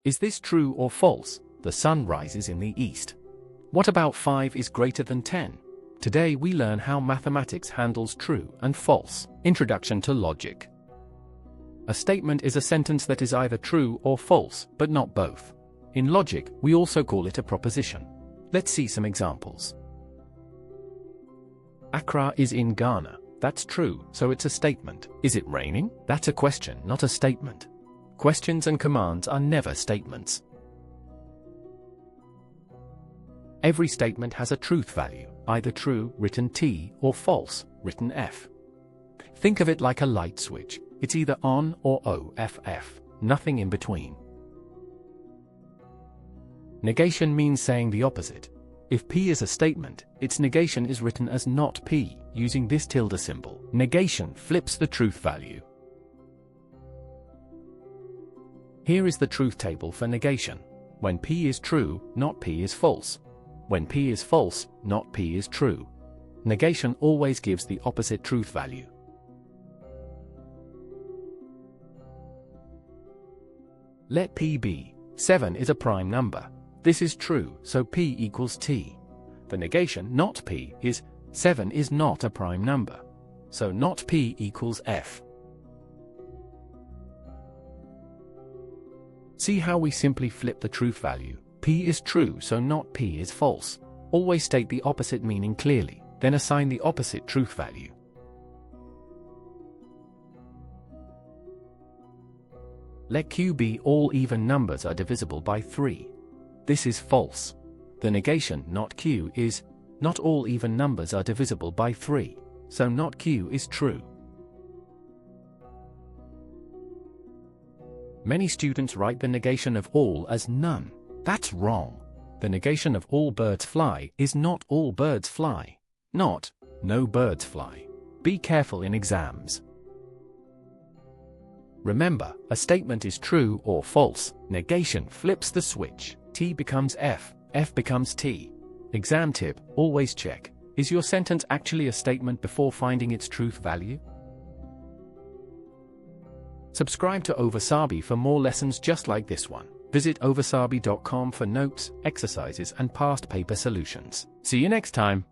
Is this true or false? The sun rises in the east. What about 5 is greater than 10? Today we learn how mathematics handles true and false. Introduction to logic. A statement is a sentence that is either true or false, but not both. In logic, we also call it a proposition. Let's see some examples. Accra is in Ghana. That's true, so it's a statement. Is it raining? That's a question, not a statement. Questions and commands are never statements. Every statement has a truth value, either true, written T, or false, written F. Think of it like a light switch. It's either on or off, nothing in between. Negation means saying the opposite. If P is a statement, its negation is written as not P, using this tilde symbol. Negation flips the truth value. Here is the truth table for negation. When P is true, not P is false. When P is false, not P is true. Negation always gives the opposite truth value. Let P be. 7 is a prime number. This is true, so P equals T. The negation, not P, is 7 is not a prime number. So not P equals F. See how we simply flip the truth value. P is true, so not P is false. Always state the opposite meaning clearly, then assign the opposite truth value. Let Q be all even numbers are divisible by 3. This is false. The negation, not Q, is not all even numbers are divisible by 3, so not Q is true. Many students write the negation of all as none. That's wrong. The negation of all birds fly is not all birds fly. Not, no birds fly. Be careful in exams. Remember, a statement is true or false. Negation flips the switch. T becomes F, F becomes T. Exam tip, always check. Is your sentence actually a statement before finding its truth value? Subscribe to Ovasaabi for more lessons just like this one. Visit ovasaabi.com for notes, exercises, and past paper solutions. See you next time.